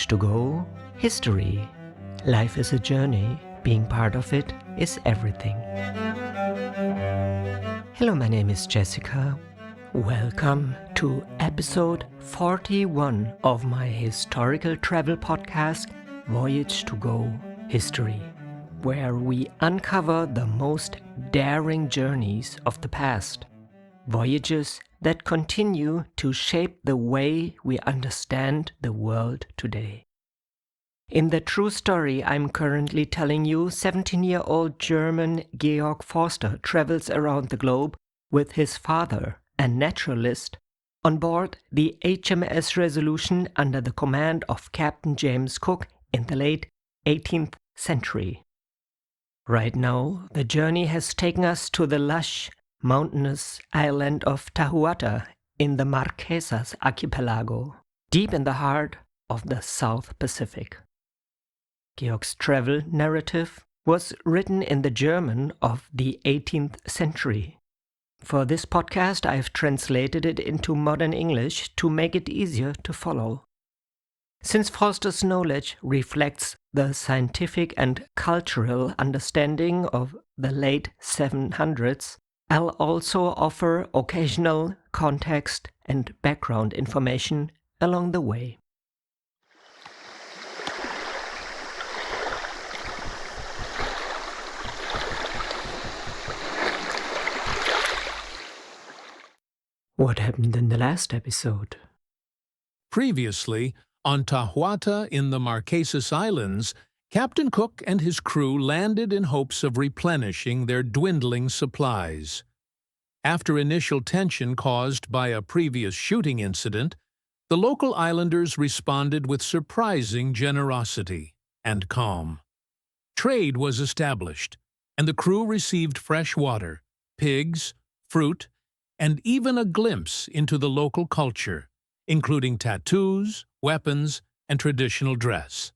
Voyage to go, history. Life is a journey. Being part of it is everything. Hello, my name is Jessica. Welcome to episode 41 of my historical travel podcast, Voyage to go, history, where we uncover the most daring journeys of the past. Voyages that continue to shape the way we understand the world today. In the true story I'm currently telling you, 17-year-old German Georg Forster travels around the globe with his father, a naturalist, on board the HMS Resolution under the command of Captain James Cook in the late 18th century. Right now, the journey has taken us to the lush, mountainous island of Tahiti in the Marquesas Archipelago, deep in the heart of the South Pacific. Georg's travel narrative was written in the German of the 18th century. For this podcast, I've translated it into modern English to make it easier to follow. Since Forster's knowledge reflects the scientific and cultural understanding of the late 700s, I'll also offer occasional context and background information along the way. What happened in the last episode? Previously, on Tahiti in the Marquesas Islands, Captain Cook and his crew landed in hopes of replenishing their dwindling supplies. After initial tension caused by a previous shooting incident, the local islanders responded with surprising generosity and calm. Trade was established, and the crew received fresh water, pigs, fruit, and even a glimpse into the local culture, including tattoos, weapons, and traditional dress.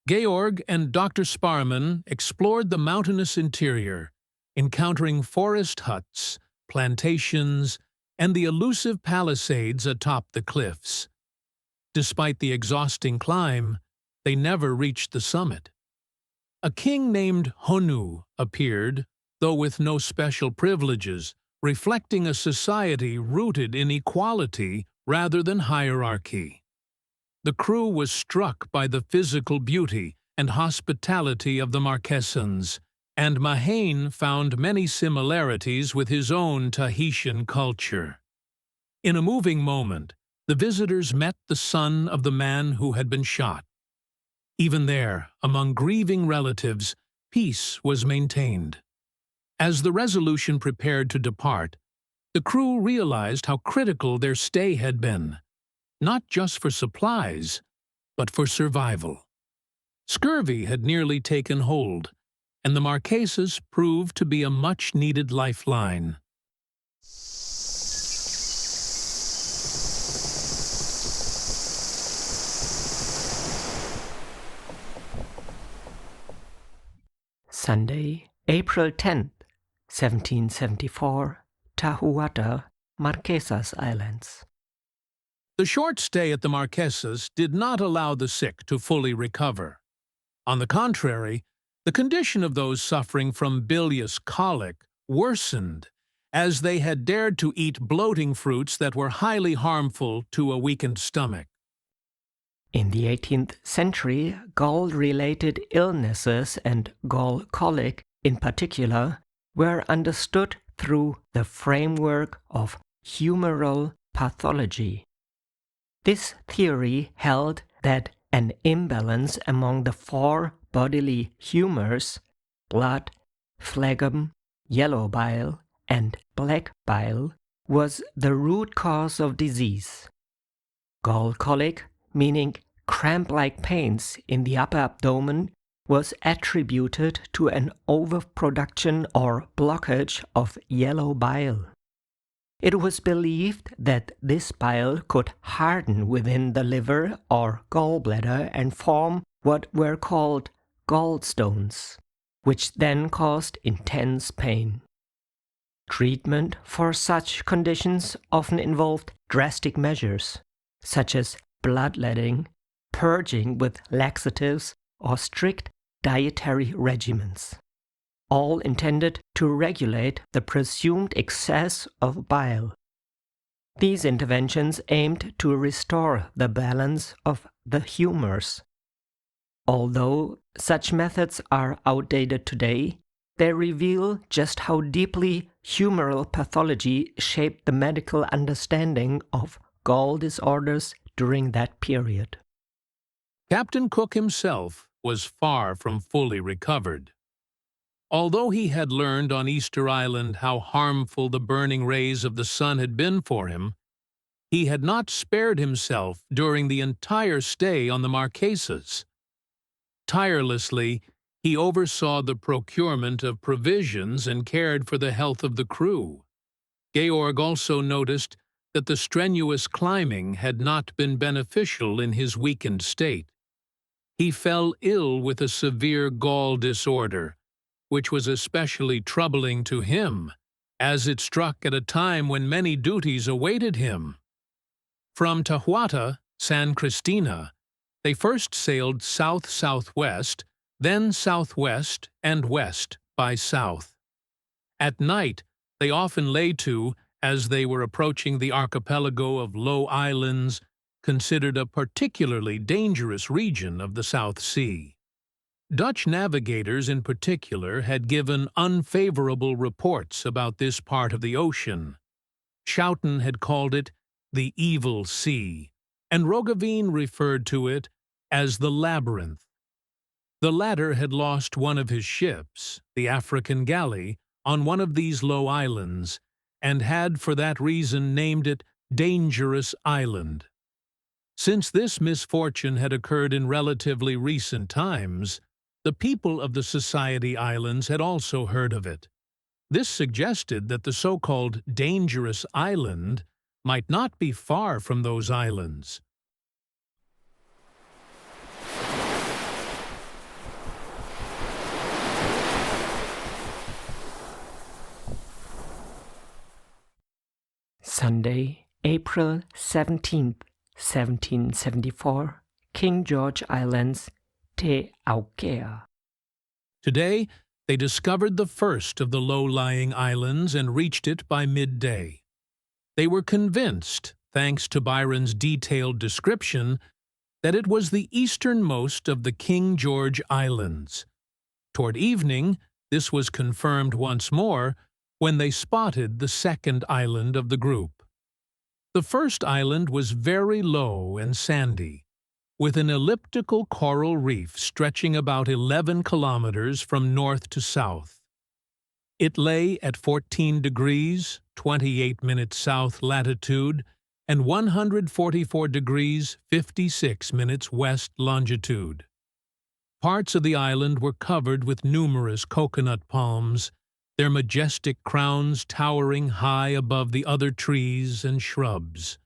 Georg and Dr. Sparman explored the mountainous interior, encountering forest huts, plantations, and the elusive palisades atop the cliffs. Despite the exhausting climb, they never reached the summit. A king named Honu appeared, though with no special privileges, reflecting a society rooted in equality rather than hierarchy. The crew was struck by the physical beauty and hospitality of the Marquesans, and Mahane found many similarities with his own Tahitian culture. In a moving moment, the visitors met the son of the man who had been shot. Even there, among grieving relatives, peace was maintained. As the Resolution prepared to depart, the crew realized how critical their stay had been, not just for supplies, but for survival. Scurvy had nearly taken hold, and the Marquesas proved to be a much-needed lifeline. Sunday, April 10th, 1774, Tahiti, Marquesas Islands. The short stay at the Marquesas did not allow the sick to fully recover. On the contrary, the condition of those suffering from bilious colic worsened, as they had dared to eat bloating fruits that were highly harmful to a weakened stomach. In the 18th century, gall-related illnesses and gall colic in particular were understood through the framework of humoral pathology. This theory held that an imbalance among the four bodily humors, blood, phlegm, yellow bile, and black bile, was the root cause of disease. Gall colic, meaning cramp-like pains in the upper abdomen, was attributed to an overproduction or blockage of yellow bile. It was believed that this bile could harden within the liver or gallbladder and form what were called gallstones, which then caused intense pain. Treatment for such conditions often involved drastic measures, such as bloodletting, purging with laxatives or strict dietary regimens, all intended to regulate the presumed excess of bile. These interventions aimed to restore the balance of the humors. Although such methods are outdated today, they reveal just how deeply humoral pathology shaped the medical understanding of gall disorders during that period. Captain Cook himself was far from fully recovered. Although he had learned on Easter Island how harmful the burning rays of the sun had been for him, he had not spared himself during the entire stay on the Marquesas. Tirelessly, he oversaw the procurement of provisions and cared for the health of the crew. Georg also noticed that the strenuous climbing had not been beneficial in his weakened state. He fell ill with a severe gall disorder, which was especially troubling to him, as it struck at a time when many duties awaited him. From Tahiti, San Cristina, they first sailed south-southwest, then southwest and west by south. At night, they often lay to, as they were approaching the archipelago of low islands, considered a particularly dangerous region of the South Sea. Dutch navigators in particular had given unfavorable reports about this part of the ocean. Schouten had called it the Evil Sea, and Roggeveen referred to it as the Labyrinth. The latter had lost one of his ships, the African galley, on one of these low islands, and had for that reason named it Dangerous Island. Since this misfortune had occurred in relatively recent times, the people of the Society Islands had also heard of it. This suggested that the so-called Dangerous Island might not be far from those islands. Sunday, April 17th, 1774, King George Islands, Te-Aukea. Today, they discovered the first of the low-lying islands and reached it by midday. They were convinced, thanks to Byron's detailed description, that it was the easternmost of the King George Islands. Toward evening, this was confirmed once more when they spotted the second island of the group. The first island was very low and sandy, with an elliptical coral reef stretching about 11 kilometers from north to south. It lay at 14 degrees, 28 minutes south latitude and 144 degrees, 56 minutes west longitude. Parts of the island were covered with numerous coconut palms, their majestic crowns towering high above the other trees and shrubs.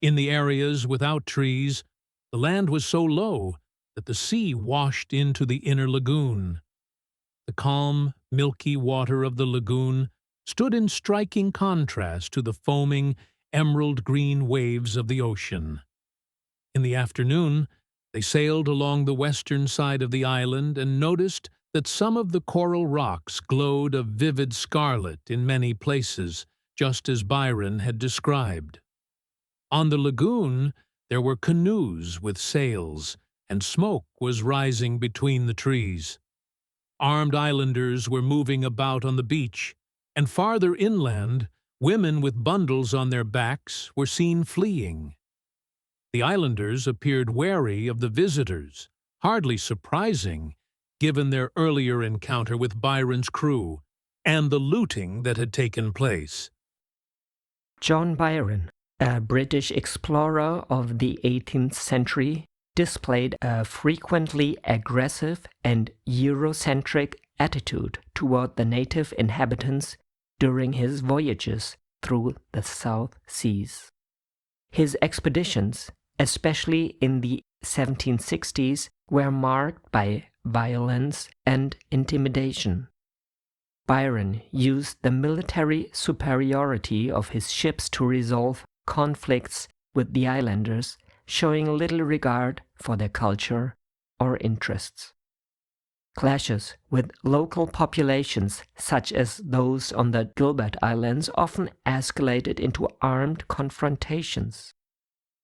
In the areas without trees, the land was so low that the sea washed into the inner lagoon. The calm, milky water of the lagoon stood in striking contrast to the foaming, emerald-green waves of the ocean. In the afternoon, they sailed along the western side of the island and noticed that some of the coral rocks glowed a vivid scarlet in many places, just as Byron had described. On the lagoon, there were canoes with sails, and smoke was rising between the trees. Armed islanders were moving about on the beach, and farther inland, women with bundles on their backs were seen fleeing. The islanders appeared wary of the visitors, hardly surprising, given their earlier encounter with Byron's crew and the looting that had taken place. John Byron, a British explorer of the 18th century, displayed a frequently aggressive and Eurocentric attitude toward the native inhabitants during his voyages through the South Seas. His expeditions, especially in the 1760s, were marked by violence and intimidation. Byron used the military superiority of his ships to resolve conflicts with the islanders, showing little regard for their culture or interests. Clashes with local populations, such as those on the Gilbert Islands, often escalated into armed confrontations.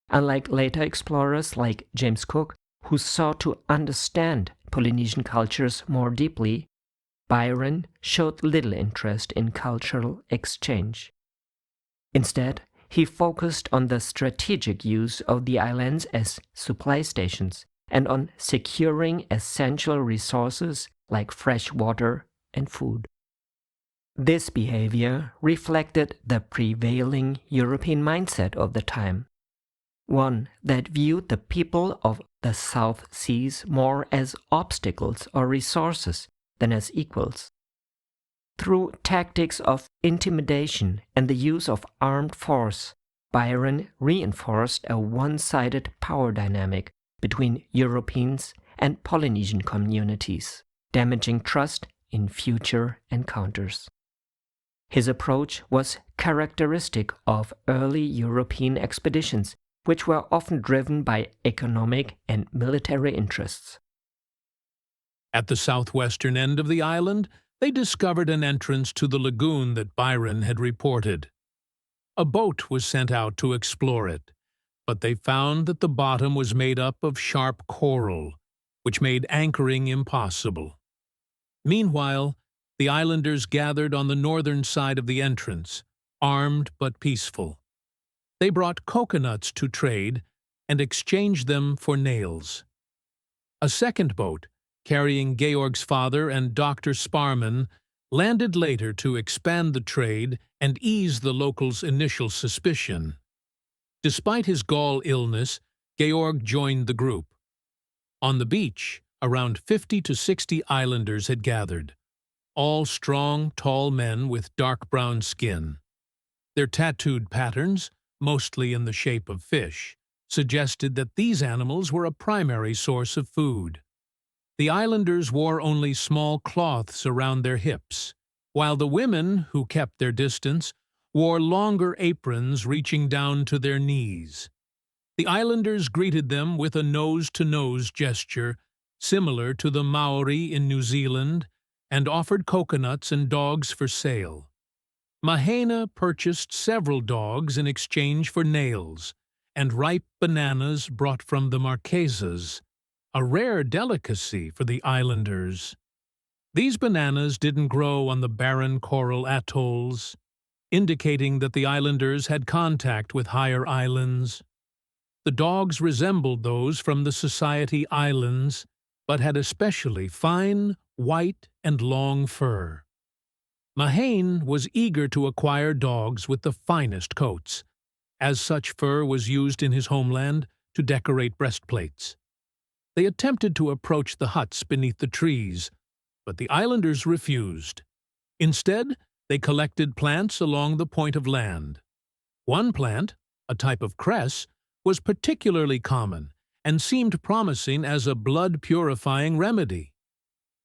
Unlike later explorers like James Cook, who sought to understand Polynesian cultures more deeply, Byron showed little interest in cultural exchange. Instead, he focused on the strategic use of the islands as supply stations and on securing essential resources like fresh water and food. This behavior reflected the prevailing European mindset of the time, one that viewed the people of the South Seas more as obstacles or resources than as equals. Through tactics of intimidation and the use of armed force, Byron reinforced a one-sided power dynamic between Europeans and Polynesian communities, damaging trust in future encounters. His approach was characteristic of early European expeditions, which were often driven by economic and military interests. At the southwestern end of the island, they discovered an entrance to the lagoon that Byron had reported. A boat was sent out to explore it, but they found that the bottom was made up of sharp coral, which made anchoring impossible. Meanwhile, the islanders gathered on the northern side of the entrance, armed but peaceful. They brought coconuts to trade and exchanged them for nails. A second boat, carrying Georg's father and Dr. Sparman, landed later to expand the trade and ease the locals' initial suspicion. Despite his gall illness, Georg joined the group. On the beach, around 50 to 60 islanders had gathered, all strong, tall men with dark brown skin. Their tattooed patterns, mostly in the shape of fish, suggested that these animals were a primary source of food. The islanders wore only small cloths around their hips, while the women, who kept their distance, wore longer aprons reaching down to their knees. The islanders greeted them with a nose-to-nose gesture, similar to the Maori in New Zealand, and offered coconuts and dogs for sale. Mahena purchased several dogs in exchange for nails and ripe bananas brought from the Marquesas, a rare delicacy for the islanders. These bananas didn't grow on the barren coral atolls, indicating that the islanders had contact with higher islands. The dogs resembled those from the Society Islands, but had especially fine, white, and long fur. Mahane was eager to acquire dogs with the finest coats, as such fur was used in his homeland to decorate breastplates. They attempted to approach the huts beneath the trees, but the islanders refused. Instead, they collected plants along the point of land. One plant, a type of cress, was particularly common and seemed promising as a blood-purifying remedy.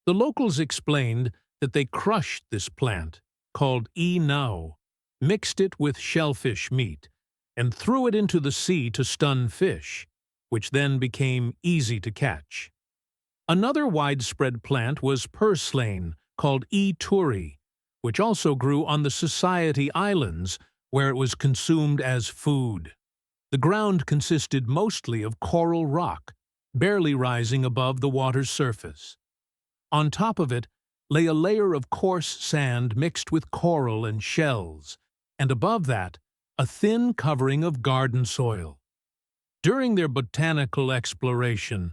The locals explained that they crushed this plant, called e-nau, mixed it with shellfish meat, and threw it into the sea to stun fish, which then became easy to catch. Another widespread plant was purslane, called e-turi, which also grew on the Society Islands, where it was consumed as food. The ground consisted mostly of coral rock, barely rising above the water's surface. On top of it lay a layer of coarse sand mixed with coral and shells, and above that, a thin covering of garden soil. During their botanical exploration,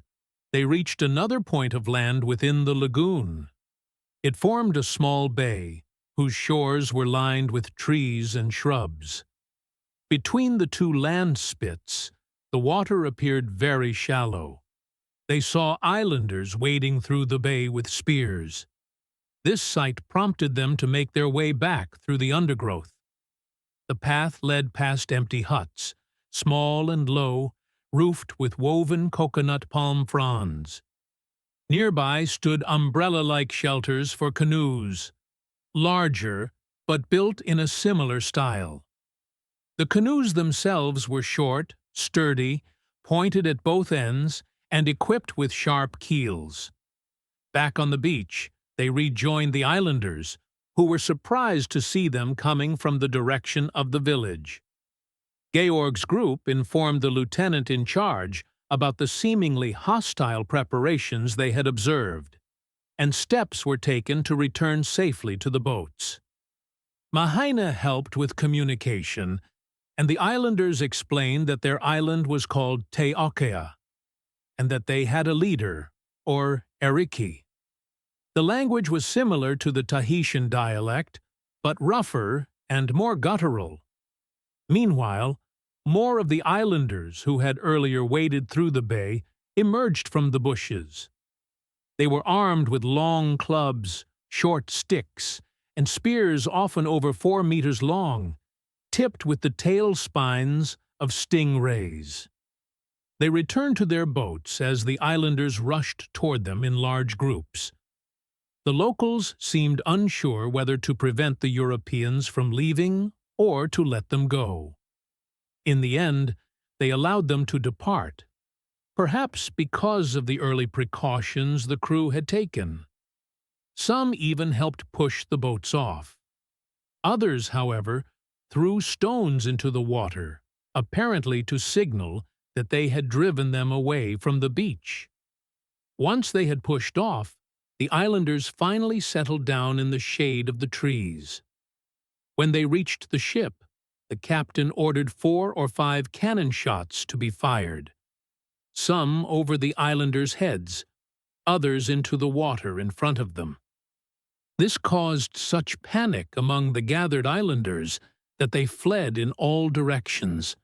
they reached another point of land within the lagoon. It formed a small bay, whose shores were lined with trees and shrubs. Between the two land spits, the water appeared very shallow. They saw islanders wading through the bay with spears. This sight prompted them to make their way back through the undergrowth. The path led past empty huts, small and low, roofed with woven coconut palm fronds. Nearby stood umbrella-like shelters for canoes, larger but built in a similar style. The canoes themselves were short, sturdy, pointed at both ends, and equipped with sharp keels. Back on the beach, they rejoined the islanders, who were surprised to see them coming from the direction of the village. Georg's group informed the lieutenant in charge about the seemingly hostile preparations they had observed, and steps were taken to return safely to the boats. Lahaina helped with communication, and the islanders explained that their island was called Te-Aukea, and that they had a leader, or Eriki. The language was similar to the Tahitian dialect, but rougher and more guttural. Meanwhile, more of the islanders who had earlier waded through the bay emerged from the bushes. They were armed with long clubs, short sticks, and spears often over 4 meters long, tipped with the tail spines of stingrays. They returned to their boats as the islanders rushed toward them in large groups. The locals seemed unsure whether to prevent the Europeans from leaving or to let them go. In the end, they allowed them to depart, perhaps because of the early precautions the crew had taken. Some even helped push the boats off. Others, however, threw stones into the water, apparently to signal that they had driven them away from the beach. Once they had pushed off, the islanders finally settled down in the shade of the trees. When they reached the ship, the captain ordered 4 or 5 cannon shots to be fired, some over the islanders' heads, others into the water in front of them. This caused such panic among the gathered islanders that they fled in all directions.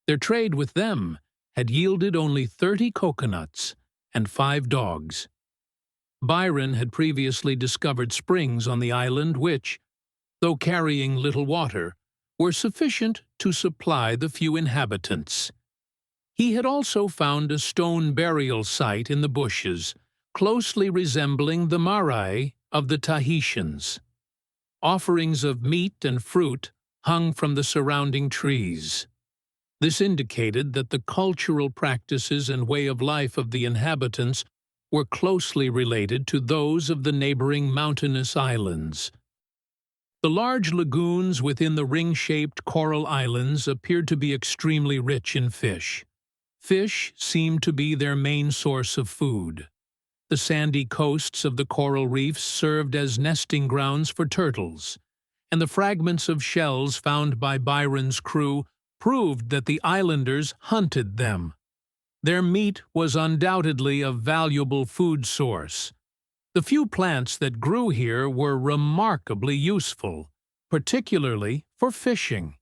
Their trade with them had yielded only 30 coconuts and 5 dogs. Byron had previously discovered springs on the island which, though carrying little water, were sufficient to supply the few inhabitants. He had also found a stone burial site in the bushes, closely resembling the marae of the Tahitians. Offerings of meat and fruit hung from the surrounding trees. This indicated that the cultural practices and way of life of the inhabitants were closely related to those of the neighboring mountainous islands. The large lagoons within the ring-shaped coral islands appeared to be extremely rich in fish. Fish seemed to be their main source of food. The sandy coasts of the coral reefs served as nesting grounds for turtles, and the fragments of shells found by Byron's crew proved that the islanders hunted them. Their meat was undoubtedly a valuable food source. The few plants that grew here were remarkably useful, particularly for fishing.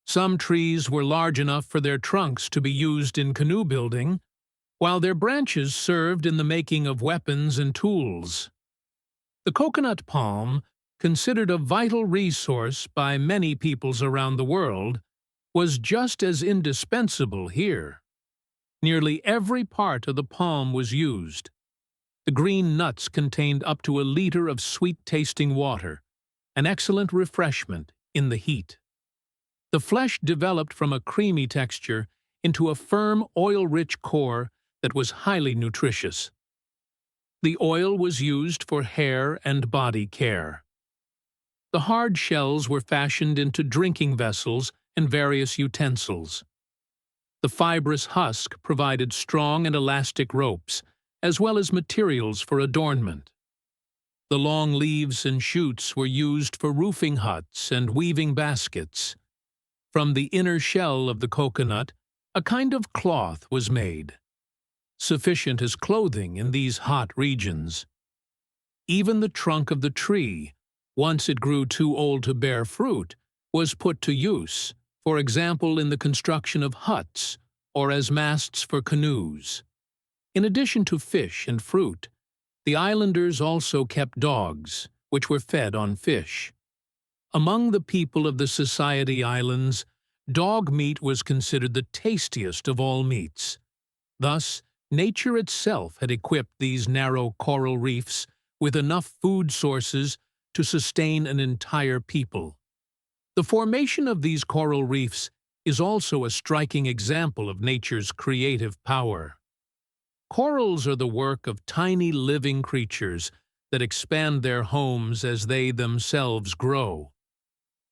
Some trees were large enough for their trunks to be used in canoe building, while their branches served in the making of weapons and tools. The coconut palm, considered a vital resource by many peoples around the world, was just as indispensable here. Nearly every part of the palm was used. The green nuts contained up to a liter of sweet-tasting water, an excellent refreshment in the heat. The flesh developed from a creamy texture into a firm, oil-rich core that was highly nutritious. The oil was used for hair and body care. The hard shells were fashioned into drinking vessels and various utensils. The fibrous husk provided strong and elastic ropes, as well as materials for adornment. The long leaves and shoots were used for roofing huts and weaving baskets. From the inner shell of the coconut, a kind of cloth was made, sufficient as clothing in these hot regions. Even the trunk of the tree, once it grew too old to bear fruit, was put to use, for example in the construction of huts or as masts for canoes. In addition to fish and fruit, the islanders also kept dogs, which were fed on fish. Among the people of the Society Islands, dog meat was considered the tastiest of all meats. Thus, nature itself had equipped these narrow coral reefs with enough food sources to sustain an entire people. The formation of these coral reefs is also a striking example of nature's creative power. Corals are the work of tiny living creatures that expand their homes as they themselves grow.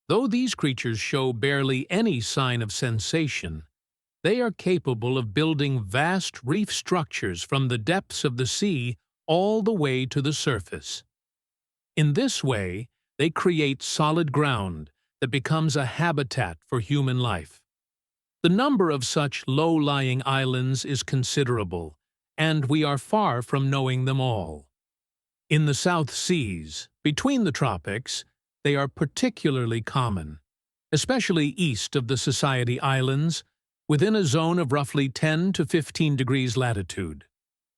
Though these creatures show barely any sign of sensation, they are capable of building vast reef structures from the depths of the sea all the way to the surface. In this way, they create solid ground that becomes a habitat for human life. The number of such low-lying islands is considerable, and we are far from knowing them all. In the South Seas, between the tropics, they are particularly common, especially east of the Society Islands, within a zone of roughly 10 to 15 degrees latitude.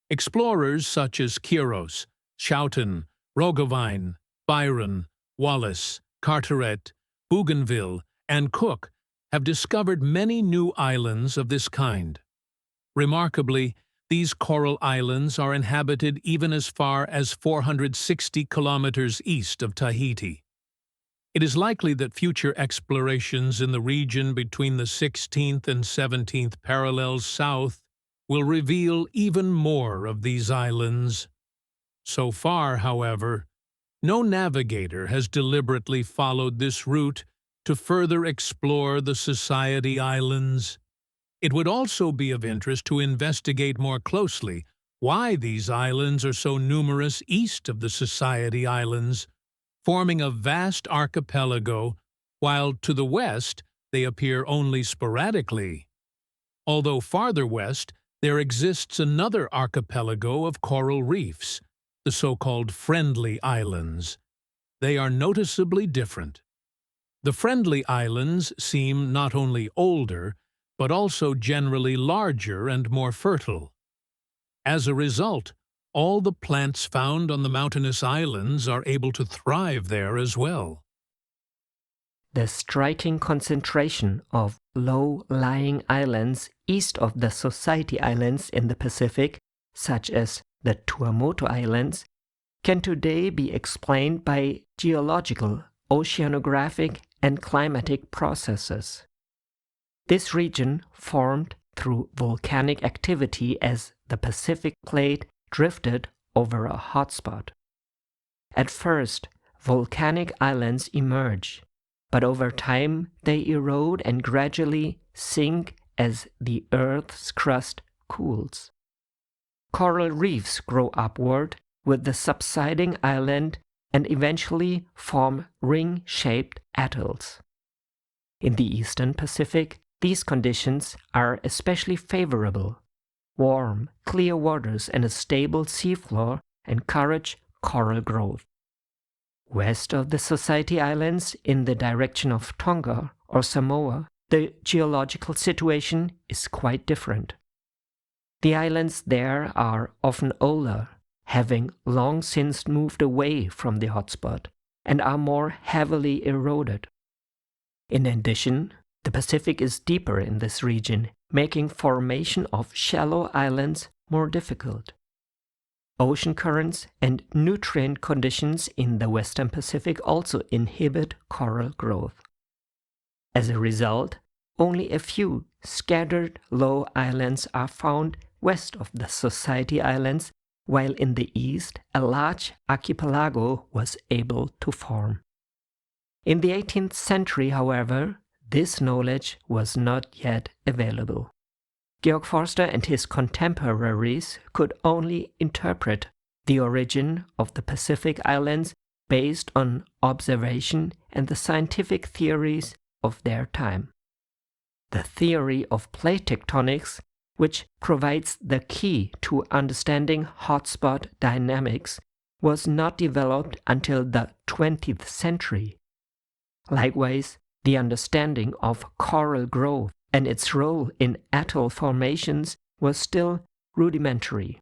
Explorers such as Quiros, Schouten, Roggeveen, Byron, Wallace, Carteret, Bougainville, and Cook have discovered many new islands of this kind. Remarkably, these coral islands are inhabited even as far as 460 kilometers east of Tahiti. It is likely that future explorations in the region between the 16th and 17th parallels south will reveal even more of these islands. So far, however, no navigator has deliberately followed this route to further explore the Society Islands. It would also be of interest to investigate more closely why these islands are so numerous east of the Society Islands, forming a vast archipelago, while to the west they appear only sporadically. Although farther west, there exists another archipelago of coral reefs, the so-called Friendly Islands. They are noticeably different. The Friendly Islands seem not only older, but also generally larger and more fertile. As a result, all the plants found on the mountainous islands are able to thrive there as well. The striking concentration of low-lying islands east of the Society Islands in the Pacific, such as the Tuamotu Islands, can today be explained by geological, oceanographic, and climatic processes. This region formed through volcanic activity as the Pacific plate drifted over a hotspot. At first, volcanic islands emerge, but over time they erode and gradually sink as the Earth's crust cools. Coral reefs grow upward with the subsiding island and eventually form ring-shaped atolls. In the eastern Pacific, these conditions are especially favorable. Warm, clear waters and a stable seafloor encourage coral growth. West of the Society Islands, in the direction of Tonga or Samoa, the geological situation is quite different. The islands there are often older, having long since moved away from the hotspot, and are more heavily eroded. In addition, the Pacific is deeper in this region, making formation of shallow islands more difficult. Ocean currents and nutrient conditions in the Western Pacific also inhibit coral growth. As a result, only a few scattered low islands are found west of the Society Islands, while in the east a large archipelago was able to form. In the 18th century, however, this knowledge was not yet available. Georg Forster and his contemporaries could only interpret the origin of the Pacific Islands based on observation and the scientific theories of their time. The theory of plate tectonics, which provides the key to understanding hotspot dynamics, was not developed until the 20th century. Likewise, the understanding of coral growth and its role in atoll formations was still rudimentary.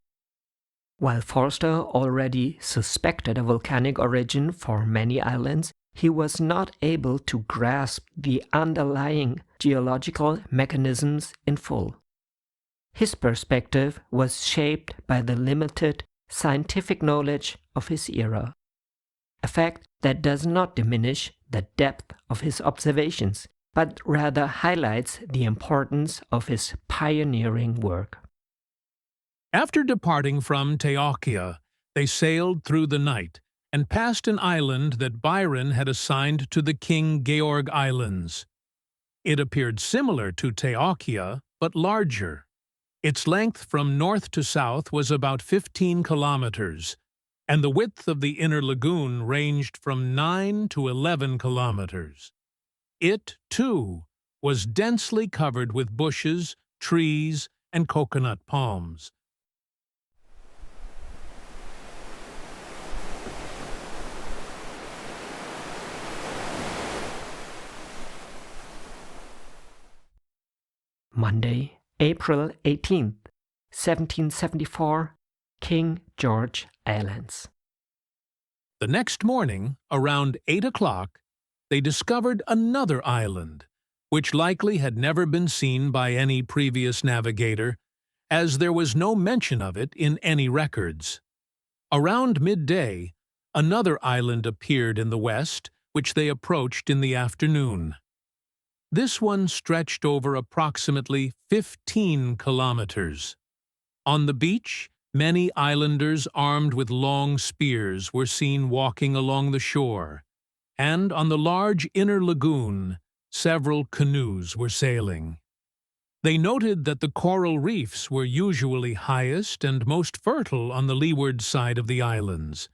While Forster already suspected a volcanic origin for many islands, he was not able to grasp the underlying geological mechanisms in full. His perspective was shaped by the limited scientific knowledge of his era, a fact that does not diminish the depth of his observations, but rather highlights the importance of his pioneering work. After departing from Te-Aukea, they sailed through the night and passed an island that Byron had assigned to the King Georg Islands. It appeared similar to Te-Aukea, but larger. Its length from north to south was about 15 kilometers, and the width of the inner lagoon ranged from 9 to 11 kilometers. It, too, was densely covered with bushes, trees, and coconut palms. Monday, April 18th, 1774, King George Islands. The next morning, around 8 o'clock, they discovered another island, which likely had never been seen by any previous navigator, as there was no mention of it in any records. Around midday, another island appeared in the west, which they approached in the afternoon. This one stretched over approximately 15 kilometers. On the beach, many islanders armed with long spears were seen walking along the shore, and on the large inner lagoon, several canoes were sailing. They noted that the coral reefs were usually highest and most fertile on the leeward side of the islands,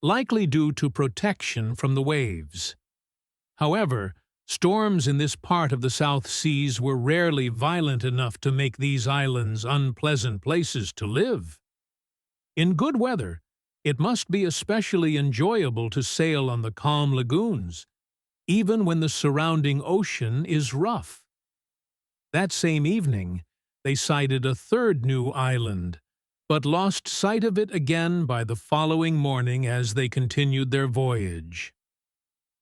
likely due to protection from the waves. However, storms in this part of the South Seas were rarely violent enough to make these islands unpleasant places to live. In good weather, it must be especially enjoyable to sail on the calm lagoons, even when the surrounding ocean is rough. That same evening, they sighted a third new island, but lost sight of it again by the following morning as they continued their voyage.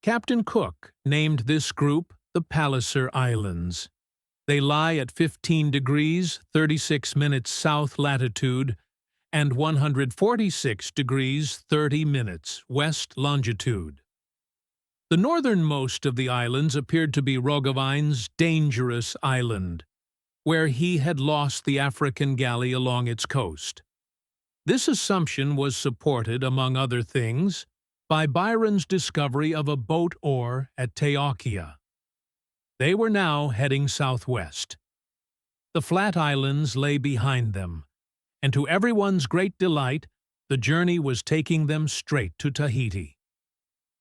Captain Cook named this group the Palliser Islands. They lie at 15 degrees 36 minutes south latitude and 146 degrees 30 minutes west longitude. The northernmost of the islands appeared to be Roggewein's Dangerous Island, where he had lost the African galley along its coast. This assumption was supported, among other things, by Byron's discovery of a boat oar at Te-Aukea. They were now heading southwest. The flat islands lay behind them, and to everyone's great delight, the journey was taking them straight to Tahiti.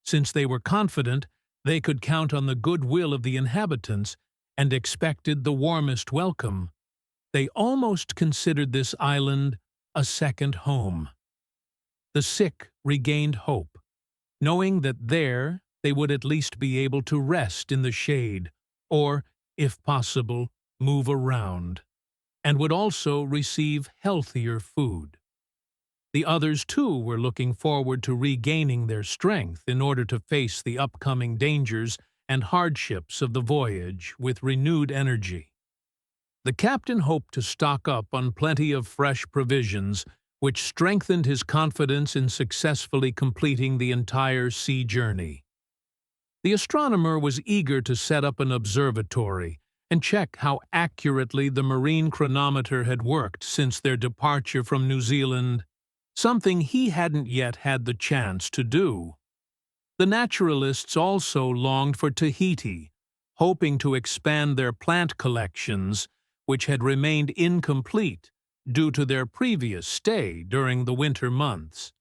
Since they were confident they could count on the goodwill of the inhabitants and expected the warmest welcome, they almost considered this island a second home. The sick regained hope, knowing that there they would at least be able to rest in the shade or, if possible, move around, and would also receive healthier food. The others, too, were looking forward to regaining their strength in order to face the upcoming dangers and hardships of the voyage with renewed energy. The captain hoped to stock up on plenty of fresh provisions, which strengthened his confidence in successfully completing the entire sea journey. The astronomer was eager to set up an observatory and check how accurately the marine chronometer had worked since their departure from New Zealand, something he hadn't yet had the chance to do. The naturalists also longed for Tahiti, hoping to expand their plant collections, which had remained incomplete due to their previous stay during the winter months.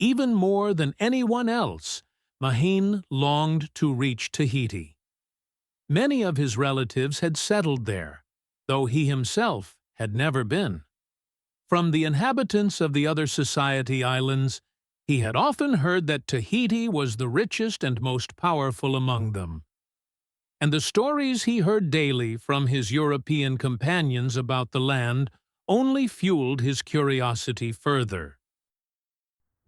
Even more than anyone else, Mahine longed to reach Tahiti. Many of his relatives had settled there, though he himself had never been. From the inhabitants of the other Society Islands, he had often heard that Tahiti was the richest and most powerful among them. And the stories he heard daily from his European companions about the land only fueled his curiosity further.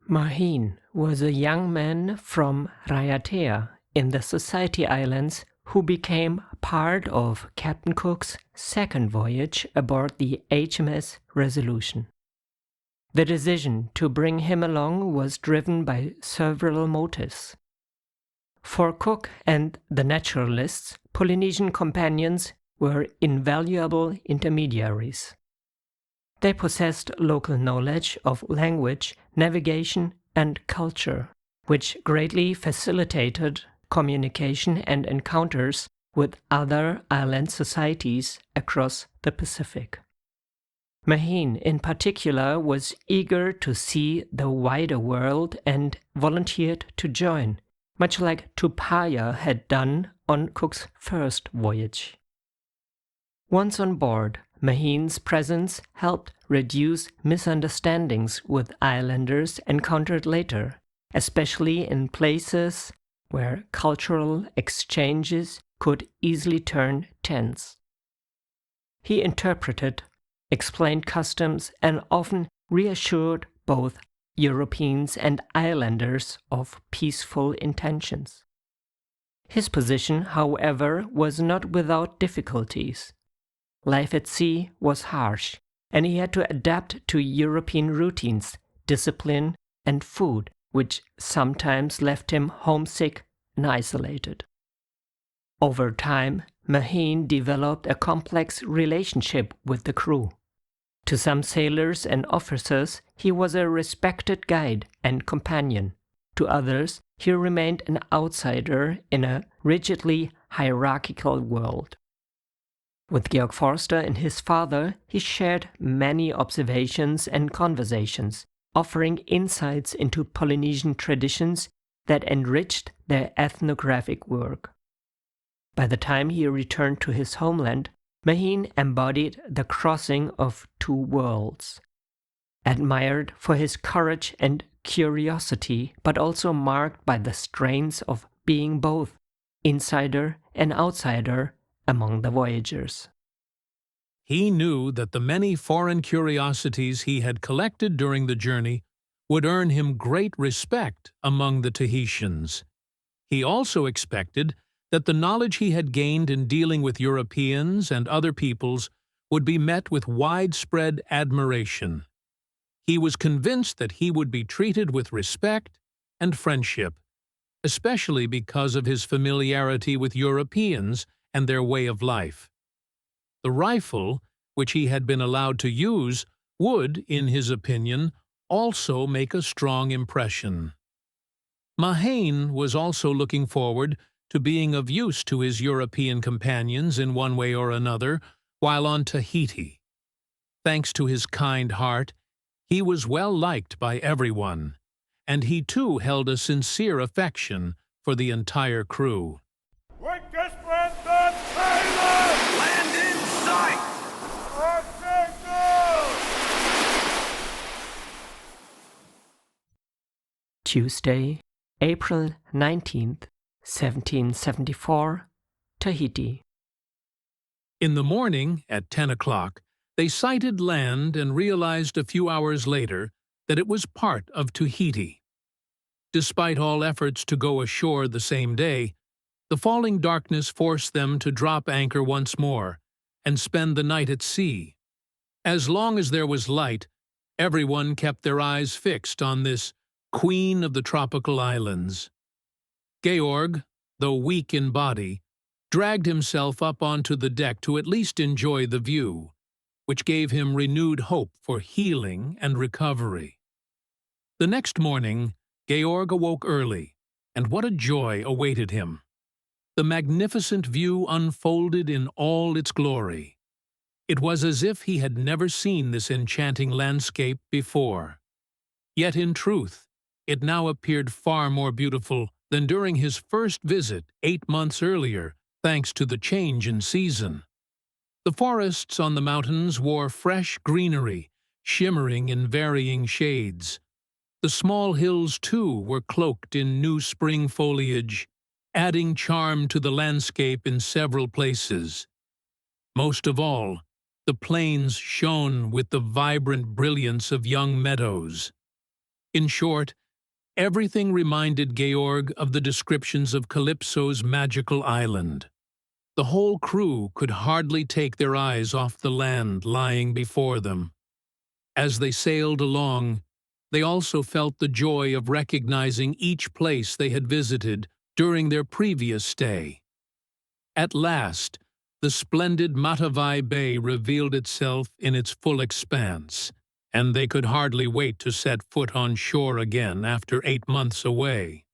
Mahine was a young man from Raiatea in the Society Islands who became part of Captain Cook's second voyage aboard the HMS Resolution. The decision to bring him along was driven by several motives. For Cook and the naturalists, Polynesian companions were invaluable intermediaries. They possessed local knowledge of language, navigation, and culture, which greatly facilitated communication and encounters with other island societies across the Pacific. Mahine, in particular, was eager to see the wider world and volunteered to join, much like Tupaia had done on Cook's first voyage. Once on board, Mahine's presence helped reduce misunderstandings with islanders encountered later, especially in places where cultural exchanges could easily turn tense. He interpreted, explained customs, and often reassured both Europeans and islanders of peaceful intentions. His position, however, was not without difficulties. Life at sea was harsh, and he had to adapt to European routines, discipline, and food, which sometimes left him homesick and isolated. Over time, Mahine developed a complex relationship with the crew. To some sailors and officers, he was a respected guide and companion. To others, he remained an outsider in a rigidly hierarchical world. With Georg Forster and his father, he shared many observations and conversations, offering insights into Polynesian traditions that enriched their ethnographic work. By the time he returned to his homeland, Mahine embodied the crossing of two worlds. Admired for his courage and curiosity, but also marked by the strains of being both insider and outsider among the voyagers. He knew that the many foreign curiosities he had collected during the journey would earn him great respect among the Tahitians. He also expected that the knowledge he had gained in dealing with Europeans and other peoples would be met with widespread admiration. He was convinced that he would be treated with respect and friendship, especially because of his familiarity with Europeans and their way of life. The rifle, which he had been allowed to use, would, in his opinion, also make a strong impression. Mahine was also looking forward to being of use to his European companions in one way or another while on Tahiti. Thanks to his kind heart, he was well liked by everyone, and he too held a sincere affection for the entire crew. Land in sight! Tuesday, April 19th, 1774, Tahiti. In the morning, at 10 o'clock, they sighted land and realized a few hours later that it was part of Tahiti. Despite all efforts to go ashore the same day, the falling darkness forced them to drop anchor once more and spend the night at sea. As long as there was light, everyone kept their eyes fixed on this queen of the tropical islands. Georg, though weak in body, dragged himself up onto the deck to at least enjoy the view, which gave him renewed hope for healing and recovery. The next morning, Georg awoke early, and what a joy awaited him. The magnificent view unfolded in all its glory. It was as if he had never seen this enchanting landscape before. Yet in truth, it now appeared far more beautiful than during his first visit 8 months earlier, thanks to the change in season. The forests on the mountains wore fresh greenery, shimmering in varying shades. The small hills, too, were cloaked in new spring foliage, adding charm to the landscape in several places. Most of all, the plains shone with the vibrant brilliance of young meadows. In short, everything reminded Georg of the descriptions of Calypso's magical island. The whole crew could hardly take their eyes off the land lying before them. As they sailed along, they also felt the joy of recognizing each place they had visited during their previous stay. At last, the splendid Matavai Bay revealed itself in its full expanse, and they could hardly wait to set foot on shore again after 8 months away.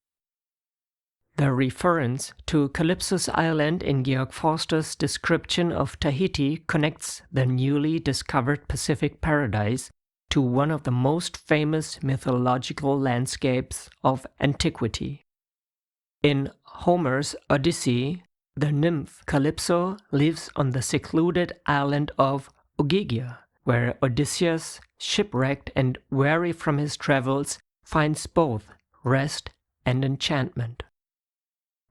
The reference to Calypso's island in Georg Forster's description of Tahiti connects the newly discovered Pacific paradise to one of the most famous mythological landscapes of antiquity. In Homer's Odyssey, the nymph Calypso lives on the secluded island of Ogygia, where Odysseus, shipwrecked and weary from his travels, finds both rest and enchantment.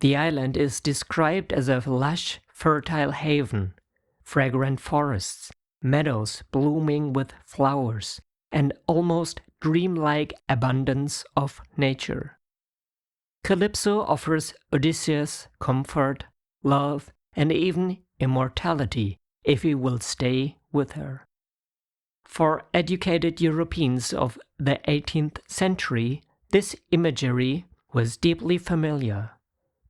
The island is described as a lush, fertile haven, fragrant forests, meadows blooming with flowers, and almost dreamlike abundance of nature. Calypso offers Odysseus comfort, love, and even immortality if he will stay with her. For educated Europeans of the 18th century, this imagery was deeply familiar.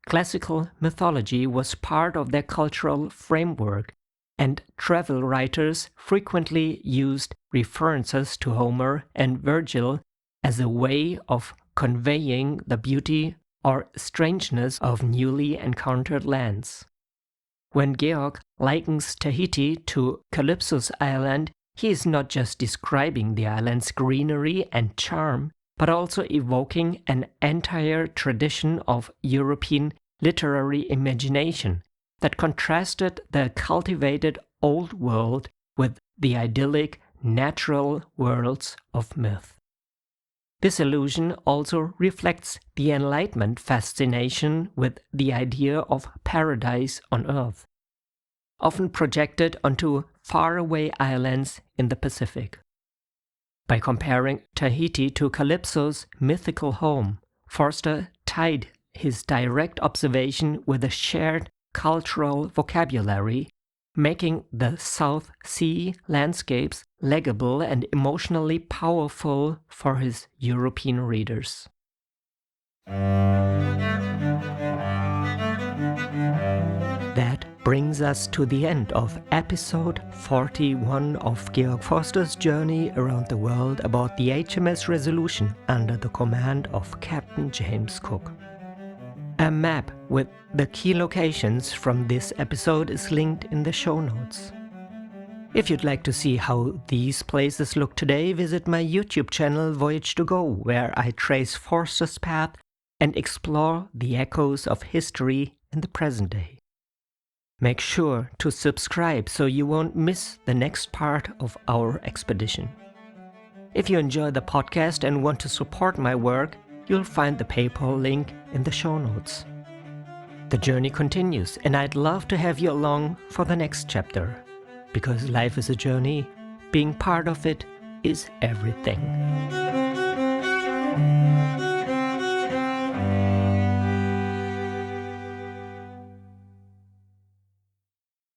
Classical mythology was part of their cultural framework, and travel writers frequently used references to Homer and Virgil as a way of conveying the beauty or strangeness of newly encountered lands. When Georg likens Tahiti to Calypso's island, he is not just describing the island's greenery and charm, but also evoking an entire tradition of European literary imagination that contrasted the cultivated old world with the idyllic natural worlds of myth. This allusion also reflects the Enlightenment fascination with the idea of paradise on Earth, often projected onto faraway islands in the Pacific. By comparing Tahiti to Calypso's mythical home, Forster tied his direct observation with a shared cultural vocabulary, making the South Sea landscapes legible and emotionally powerful for his European readers. That brings us to the end of episode 41 of Georg Forster's journey around the world aboard the HMS Resolution under the command of Captain James Cook. A map with the key locations from this episode is linked in the show notes. If you'd like to see how these places look today, visit my YouTube channel Voyage to Go, where I trace Forster's path and explore the echoes of history in the present day. Make sure to subscribe so you won't miss the next part of our expedition. If you enjoy the podcast and want to support my work, you'll find the PayPal link in the show notes. The journey continues, and I'd love to have you along for the next chapter. Because life is a journey, being part of it is everything.